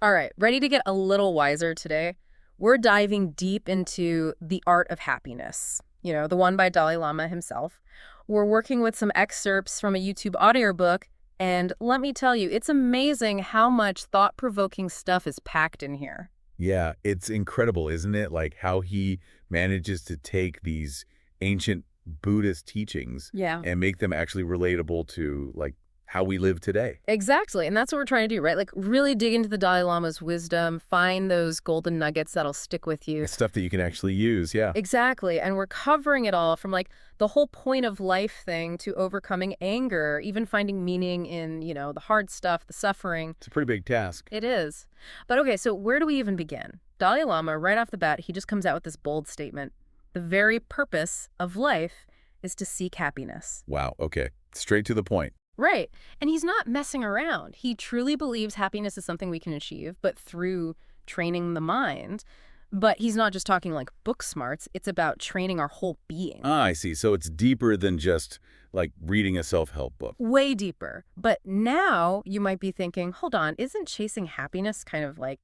All right, ready to get a little wiser today? We're diving deep into The Art of Happiness, the one by Dalai Lama himself. We're working with some excerpts from a YouTube audiobook, and let me tell you, it's amazing how much thought-provoking stuff is packed in here. Yeah, it's incredible, isn't it? Like how he manages to take these ancient Buddhist teachings Yeah. and make them actually relatable to like how we live today. Exactly, and that's what we're trying to do, right? Like, really dig into the Dalai Lama's wisdom, find those golden nuggets that'll stick with you. It's stuff that you can actually use, yeah. Exactly. And we're covering it all from like the whole point of life thing to overcoming anger, even finding meaning in, the hard stuff, the suffering. It's a pretty big task. It is. But okay, so where do we even begin? Dalai Lama, right off the bat, he just comes out with this bold statement. The very purpose of life is to seek happiness. Wow, okay. Straight to the point. Right. And he's not messing around. He truly believes happiness is something we can achieve, but through training the mind. But he's not just talking like book smarts. It's about training our whole being. Ah, I see. So it's deeper than just like reading a self-help book. Way deeper. But now you might be thinking, hold on, isn't chasing happiness kind of like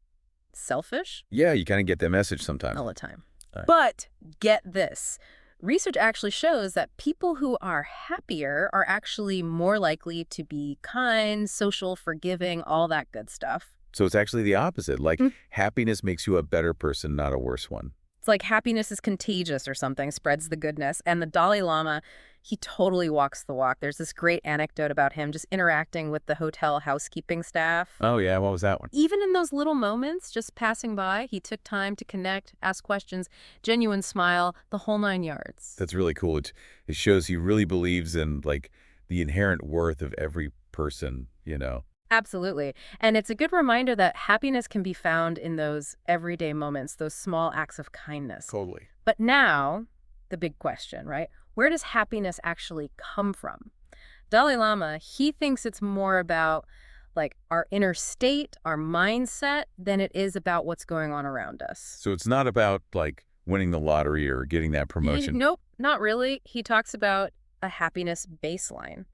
selfish? Yeah, you kind of get that message sometimes. All the time. All right. But get this. Research actually shows that people who are happier are actually more likely to be kind, social, forgiving, all that good stuff. So it's actually the opposite. Like happiness makes you a better person, not a worse one. It's like happiness is contagious or something, spreads the goodness. And the Dalai Lama, he totally walks the walk. There's this great anecdote about him just interacting with the hotel housekeeping staff. Oh, yeah. What was that one? Even in those little moments, just passing by, he took time to connect, ask questions, genuine smile, the whole 9 yards. That's really cool. It shows he really believes in like the inherent worth of every person. Absolutely. And it's a good reminder that happiness can be found in those everyday moments, those small acts of kindness. Totally. But now, the big question, right? Where does happiness actually come from? Dalai Lama, he thinks it's more about like our inner state, our mindset, than it is about what's going on around us. So it's not about like winning the lottery or getting that promotion. Nope, not really. He talks about a happiness baseline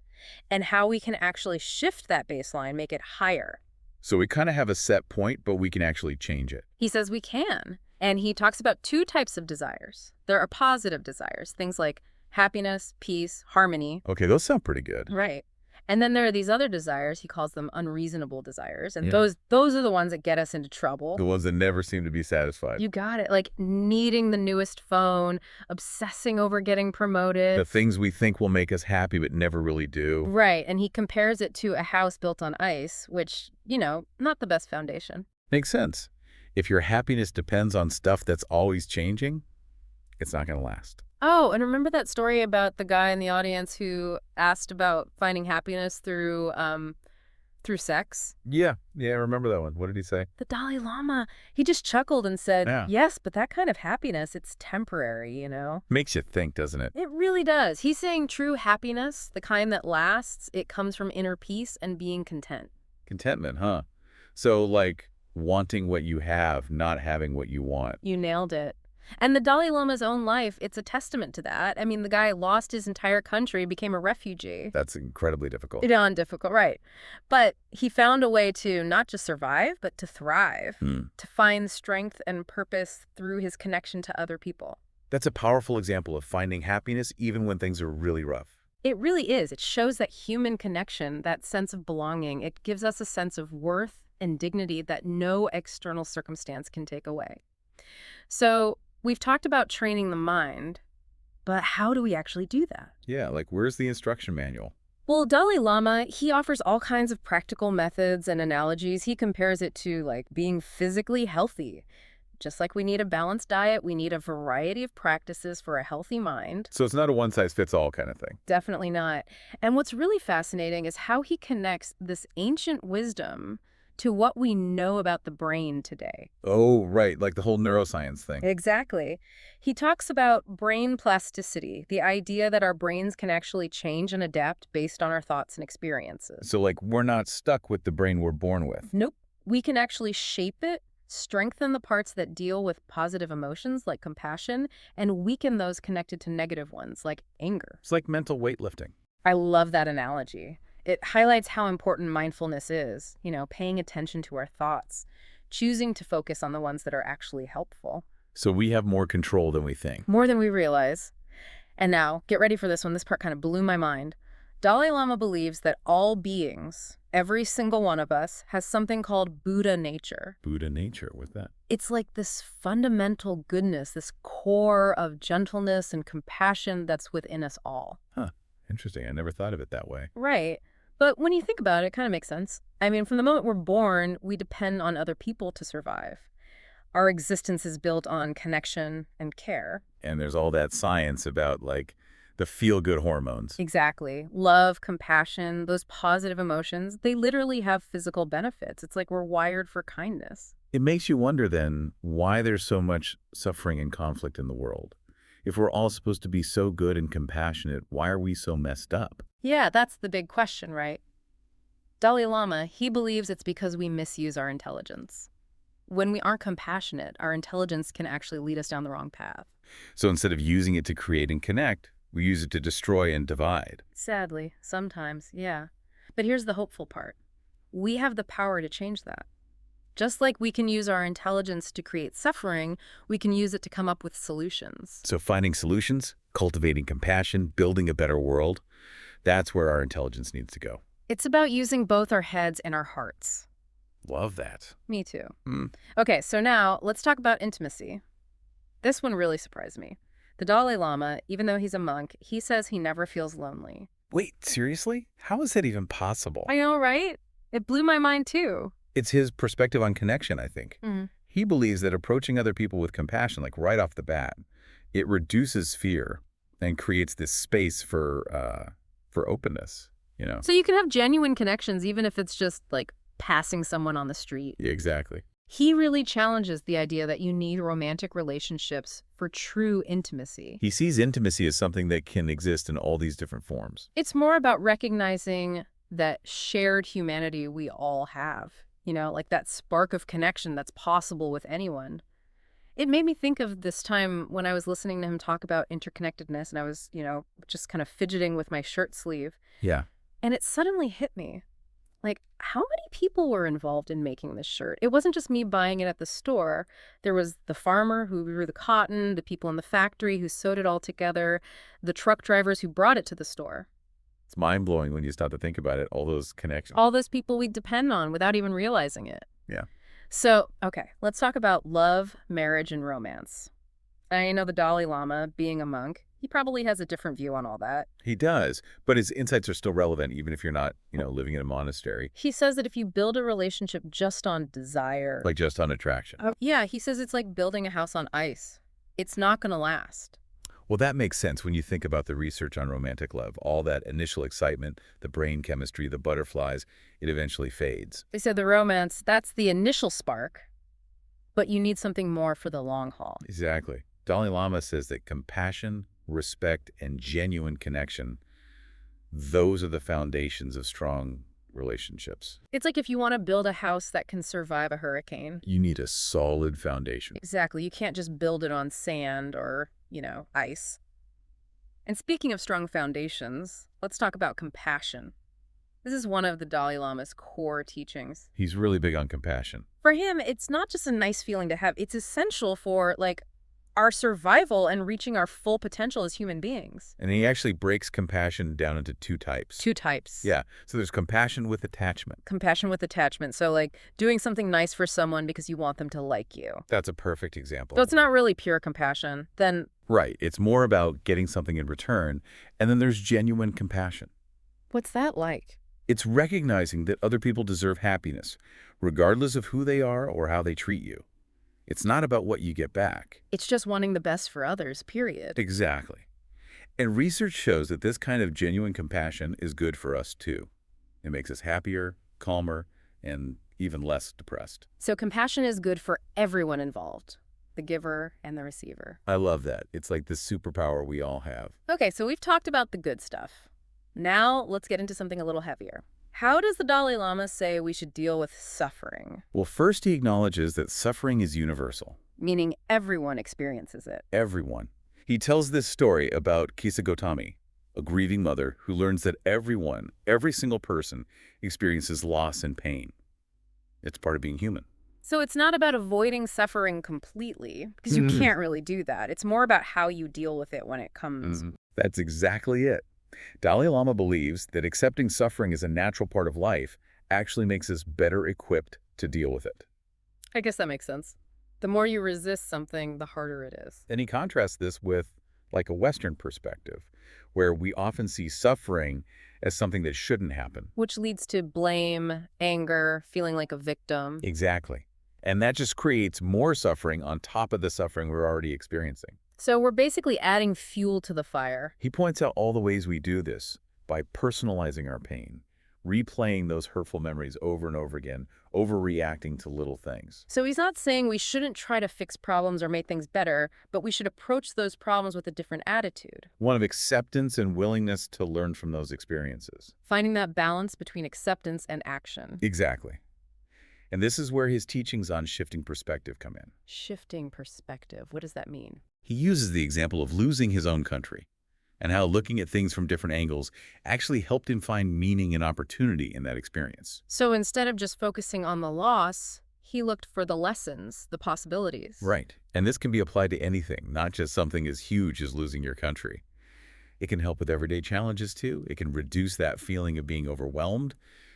and how we can actually shift that baseline, make it higher. So we kind of have a set point, but we can actually change it. He says we can. And he talks about two types of desires. There are positive desires, things like happiness, peace, harmony. Okay, those sound pretty good. Right. And then there are these other desires. He calls them unreasonable desires. And Yeah. those are the ones that get us into trouble. The ones that never seem to be satisfied. You got it. Like needing the newest phone, obsessing over getting promoted. The things we think will make us happy but never really do. Right. And he compares it to a house built on ice, which, not the best foundation. Makes sense. If your happiness depends on stuff that's always changing, it's not going to last. Oh, and remember that story about the guy in the audience who asked about finding happiness through sex? Yeah, I remember that one. What did he say? The Dalai Lama, he just chuckled and said, Yeah. yes, but that kind of happiness, it's temporary, Makes you think, doesn't it? It really does. He's saying true happiness, the kind that lasts, it comes from inner peace and being content. Contentment, huh? So like wanting what you have, not having what you want. You nailed it. And the Dalai Lama's own life, it's a testament to that. I mean, the guy lost his entire country, became a refugee. That's incredibly difficult. Beyond difficult, right. But he found a way to not just survive, but to thrive, to find strength and purpose through his connection to other people. That's a powerful example of finding happiness even when things are really rough. It really is. It shows that human connection, that sense of belonging. It gives us a sense of worth and dignity that no external circumstance can take away. So we've talked about training the mind, but how do we actually do that? Yeah, like where's the instruction manual? Well, Dalai Lama, he offers all kinds of practical methods and analogies. He compares it to like being physically healthy. Just like we need a balanced diet, we need a variety of practices for a healthy mind. So it's not a one-size-fits-all kind of thing. Definitely not. And what's really fascinating is how he connects this ancient wisdom to what we know about the brain today. Oh, right, like the whole neuroscience thing. Exactly. He talks about brain plasticity, the idea that our brains can actually change and adapt based on our thoughts and experiences. So like we're not stuck with the brain we're born with. Nope. We can actually shape it, strengthen the parts that deal with positive emotions like compassion, and weaken those connected to negative ones like anger. It's like mental weightlifting. I love that analogy. It highlights how important mindfulness is, paying attention to our thoughts, choosing to focus on the ones that are actually helpful. So we have more control than we think. More than we realize. And now, get ready for this one. This part kind of blew my mind. Dalai Lama believes that all beings, every single one of us, has something called Buddha nature. Buddha nature, what's that? It's like this fundamental goodness, this core of gentleness and compassion that's within us all. Huh. Interesting. I never thought of it that way. Right. But when you think about it, it kind of makes sense. I mean, from the moment we're born, we depend on other people to survive. Our existence is built on connection and care. And there's all that science about, like, the feel-good hormones. Exactly. Love, compassion, those positive emotions, they literally have physical benefits. It's like we're wired for kindness. It makes you wonder, then, why there's so much suffering and conflict in the world. If we're all supposed to be so good and compassionate, why are we so messed up? Yeah, that's the big question, right? Dalai Lama, he believes it's because we misuse our intelligence. When we aren't compassionate, our intelligence can actually lead us down the wrong path. So instead of using it to create and connect, we use it to destroy and divide. Sadly, sometimes, yeah. But here's the hopeful part. We have the power to change that. Just like we can use our intelligence to create suffering, we can use it to come up with solutions. So finding solutions, cultivating compassion, building a better world, that's where our intelligence needs to go. It's about using both our heads and our hearts. Love that. Me too. Mm. Okay, so now let's talk about intimacy. This one really surprised me. The Dalai Lama, even though he's a monk, he says he never feels lonely. Wait, seriously? How is that even possible? I know, right? It blew my mind too. It's his perspective on connection, I think. Mm-hmm. He believes that approaching other people with compassion, like right off the bat, it reduces fear and creates this space for openness, you know? So you can have genuine connections even if it's just like passing someone on the street. Yeah, exactly. He really challenges the idea that you need romantic relationships for true intimacy. He sees intimacy as something that can exist in all these different forms. It's more about recognizing that shared humanity we all have, like that spark of connection that's possible with anyone. It made me think of this time when I was listening to him talk about interconnectedness and I was, just kind of fidgeting with my shirt sleeve. Yeah. And it suddenly hit me. Like, how many people were involved in making this shirt? It wasn't just me buying it at the store. There was the farmer who grew the cotton, the people in the factory who sewed it all together, the truck drivers who brought it to the store. It's mind-blowing when you stop to think about it, all those connections. All those people we depend on without even realizing it. Yeah. So, okay, let's talk about love, marriage, and romance. I know the Dalai Lama, being a monk, he probably has a different view on all that. He does, but his insights are still relevant even if you're not, living in a monastery. He says that if you build a relationship just on desire... Like just on attraction. Yeah, he says it's like building a house on ice. It's not going to last. Well, that makes sense when you think about the research on romantic love. All that initial excitement, the brain chemistry, the butterflies, it eventually fades. They said the romance, that's the initial spark, but you need something more for the long haul. Exactly. Dalai Lama says that compassion, respect, and genuine connection, those are the foundations of strong relationships. It's like if you want to build a house that can survive a hurricane. You need a solid foundation. Exactly. You can't just build it on sand or, ice. And speaking of strong foundations, let's talk about compassion. This is one of the Dalai Lama's core teachings. He's really big on compassion. For him, it's not just a nice feeling to have. It's essential for, our survival and reaching our full potential as human beings. And he actually breaks compassion down into two types. Two types. Yeah. So there's compassion with attachment. Compassion with attachment. So, doing something nice for someone because you want them to like you. That's a perfect example. So it's not really pure compassion. Then... Right. It's more about getting something in return. And then there's genuine compassion. What's that like? It's recognizing that other people deserve happiness, regardless of who they are or how they treat you. It's not about what you get back. It's just wanting the best for others, period. Exactly. And research shows that this kind of genuine compassion is good for us too. It makes us happier, calmer, and even less depressed. So compassion is good for everyone involved, the giver and the receiver. I love that. It's like this superpower we all have. Okay, so we've talked about the good stuff. Now let's get into something a little heavier. How does the Dalai Lama say we should deal with suffering? Well, first he acknowledges that suffering is universal. Meaning everyone experiences it. Everyone. He tells this story about Kisa Gotami, a grieving mother who learns that everyone, every single person, experiences loss and pain. It's part of being human. So it's not about avoiding suffering completely, because you Mhm. can't really do that. It's more about how you deal with it when it comes. That's exactly it. Dalai Lama believes that accepting suffering as a natural part of life actually makes us better equipped to deal with it. I guess that makes sense. The more you resist something, the harder it is. And he contrasts this with like a Western perspective, where we often see suffering as something that shouldn't happen. Which leads to blame, anger, feeling like a victim. Exactly. And that just creates more suffering on top of the suffering we're already experiencing. So we're basically adding fuel to the fire. He points out all the ways we do this by personalizing our pain, replaying those hurtful memories over and over again, overreacting to little things. So he's not saying we shouldn't try to fix problems or make things better, but we should approach those problems with a different attitude. One of acceptance and willingness to learn from those experiences. Finding that balance between acceptance and action. Exactly. And this is where his teachings on shifting perspective come in. Shifting perspective. What does that mean? He uses the example of losing his own country and how looking at things from different angles actually helped him find meaning and opportunity in that experience. So instead of just focusing on the loss, he looked for the lessons, the possibilities. Right. And this can be applied to anything, not just something as huge as losing your country. It can help with everyday challenges too. It can reduce that feeling of being overwhelmed,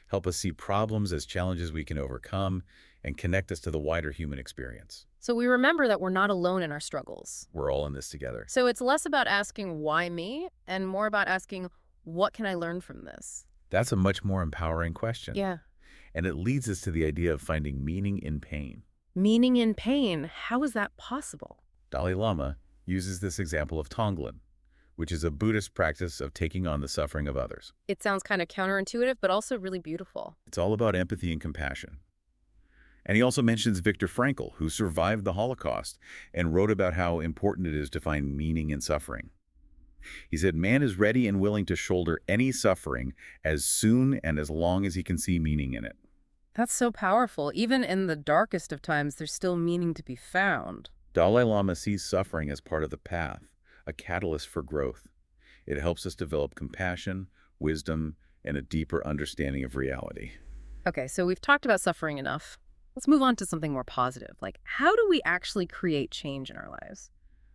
help us see problems as challenges we can overcome, and connect us to the wider human experience. So we remember that we're not alone in our struggles. We're all in this together. So it's less about asking why me and more about asking what can I learn from this? That's a much more empowering question. Yeah. And it leads us to the idea of finding meaning in pain. Meaning in pain. How is that possible? Dalai Lama uses this example of Tonglen, which is a Buddhist practice of taking on the suffering of others. It sounds kind of counterintuitive, but also really beautiful. It's all about empathy and compassion. And he also mentions Viktor Frankl, who survived the Holocaust and wrote about how important it is to find meaning in suffering. He said, man is ready and willing to shoulder any suffering as soon and as long as he can see meaning in it. That's so powerful. Even in the darkest of times, there's still meaning to be found. Dalai Lama sees suffering as part of the path, a catalyst for growth. It helps us develop compassion, wisdom, and a deeper understanding of reality. Okay, so we've talked about suffering enough. Let's move on to something more positive. Like, how do we actually create change in our lives?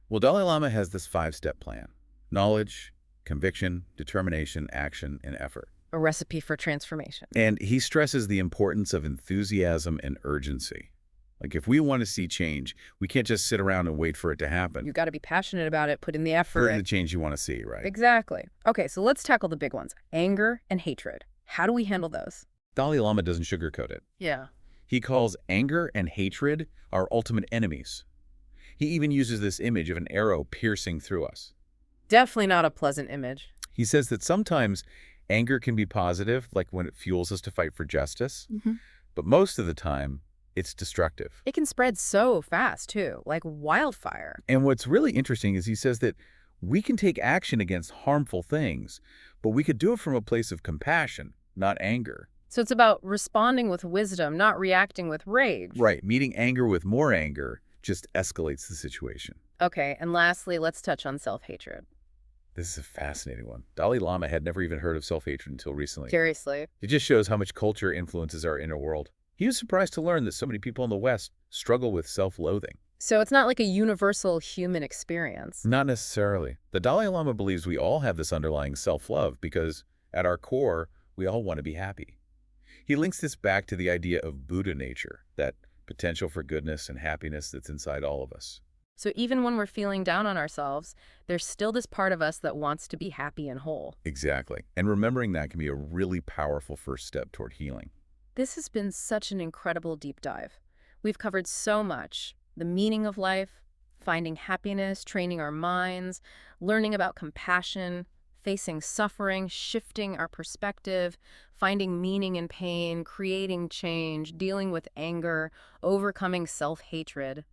Well, Dalai Lama has this 5-step plan: knowledge, conviction, determination, action, and effort. A recipe for transformation. And he stresses the importance of enthusiasm and urgency. Like, if we want to see change, we can't just sit around and wait for it to happen. You got to be passionate about it, put in the For effort. the change you want to see, right? Exactly. Okay, so let's tackle the big ones. Anger and hatred. How do we handle those? Dalai Lama doesn't sugarcoat it. Yeah. He calls anger and hatred our ultimate enemies. He even uses this image of an arrow piercing through us. Definitely not a pleasant image. He says that sometimes anger can be positive, like when it fuels us to fight for justice, but most of the time, it's destructive. It can spread so fast, too, like wildfire. And what's really interesting is he says that we can take action against harmful things, but we could do it from a place of compassion, not anger. So it's about responding with wisdom, not reacting with rage. Right, meeting anger with more anger just escalates the situation. Okay, and lastly, let's touch on self-hatred. This is a fascinating one. Dalai Lama had never even heard of self-hatred until recently. Seriously. It just shows how much culture influences our inner world. He was surprised to learn that so many people in the West struggle with self-loathing. So it's not like a universal human experience. Not necessarily. The Dalai Lama believes we all have this underlying self-love because, at our core, we all want to be happy. He links this back to the idea of Buddha nature, that potential for goodness and happiness that's inside all of us. So even when we're feeling down on ourselves, there's still this part of us that wants to be happy and whole. Exactly. And remembering that can be a really powerful first step toward healing. This has been such an incredible deep dive. We've covered so much: the meaning of life, finding happiness, training our minds, learning about compassion, facing suffering, shifting our perspective, finding meaning in pain, creating change, dealing with anger, overcoming self-hatred.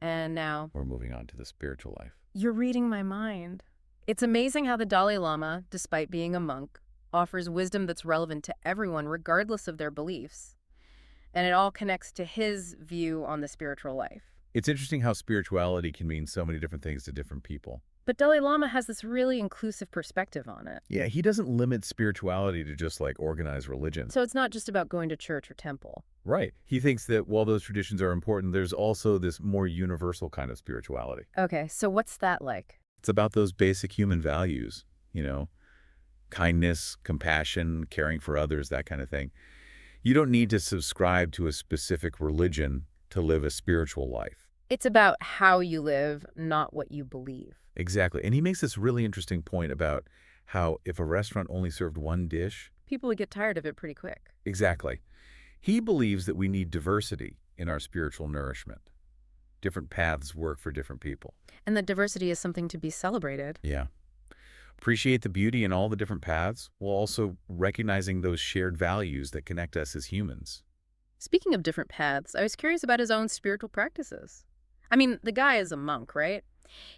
And now, We're moving on to the spiritual life. you're reading my mind. It's amazing how the Dalai Lama, despite being a monk, offers wisdom that's relevant to everyone regardless of their beliefs. And it all connects to his view on the spiritual life. It's interesting how spirituality can mean so many different things to different people. But Dalai Lama has this really inclusive perspective on it. Yeah, he doesn't limit spirituality to just like organized religion. So it's not just about going to church or temple. Right. He thinks that while those traditions are important, there's also this more universal kind of spirituality. Okay, so what's that like? It's about those basic human values, you know, kindness, compassion, caring for others, that kind of thing. You don't need to subscribe to a specific religion to live a spiritual life. It's about how you live, not what you believe. Exactly. And he makes this really interesting point about how if a restaurant only served one dish, People would get tired of it pretty quick. exactly. He believes that we need diversity in our spiritual nourishment. Different paths work for different people. And that diversity is something to be celebrated. Yeah. Appreciate the beauty in all the different paths while also recognizing those shared values that connect us as humans. Speaking of different paths, I was curious about his own spiritual practices. I mean, the guy is a monk, right?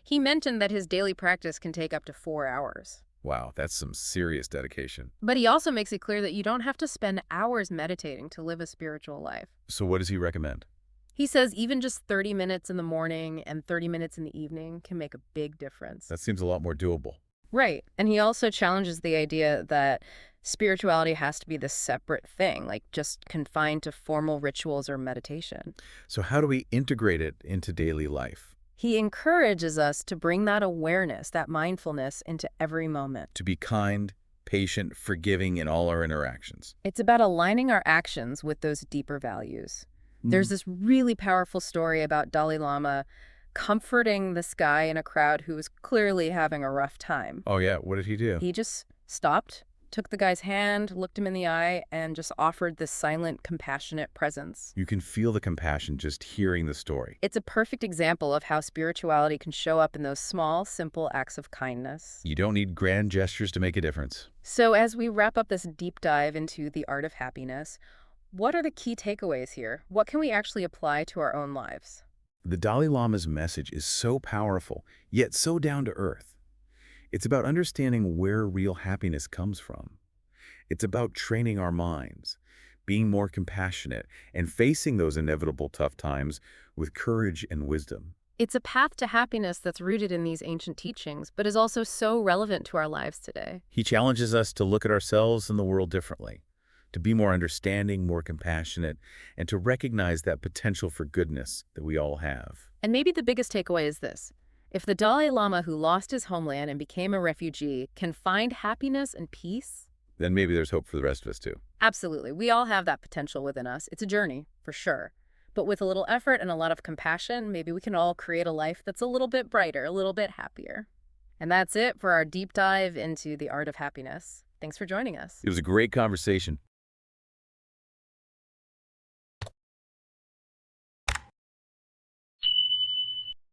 He mentioned that his daily practice can take up to 4 hours. Wow, that's some serious dedication. But he also makes it clear that you don't have to spend hours meditating to live a spiritual life. So what does he recommend? He says even just 30 minutes in the morning and 30 minutes in the evening can make a big difference. That seems a lot more doable. Right. And he also challenges the idea that spirituality has to be this separate thing, like just confined to formal rituals or meditation. So how do we integrate it into daily life? He encourages us to bring that awareness, that mindfulness, into every moment. To be kind, patient, forgiving in all our interactions. It's about aligning our actions with those deeper values. There's this really powerful story about Dalai Lama comforting this guy in a crowd who was clearly having a rough time. Oh yeah, what did he do? He just stopped, took the guy's hand, looked him in the eye, and just offered this silent, compassionate presence. You can feel the compassion just hearing the story. It's a perfect example of how spirituality can show up in those small, simple acts of kindness. You don't need grand gestures to make a difference. So as we wrap up this deep dive into the art of happiness, what are the key takeaways here? What can we actually apply to our own lives? The Dalai Lama's message is so powerful, yet so down to earth. It's about understanding where real happiness comes from. It's about training our minds, being more compassionate, and facing those inevitable tough times with courage and wisdom. It's a path to happiness that's rooted in these ancient teachings, but is also so relevant to our lives today. He challenges us to look at ourselves and the world differently, to be more understanding, more compassionate, and to recognize that potential for goodness that we all have. And maybe the biggest takeaway is this. If the Dalai Lama who lost his homeland and became a refugee can find happiness and peace, Then maybe there's hope for the rest of us too. absolutely, we all have that potential within us. It's a journey, for sure. But with a little effort and a lot of compassion, maybe we can all create a life that's a little bit brighter, a little bit happier. And that's it for our deep dive into the art of happiness. Thanks for joining us. It was a great conversation.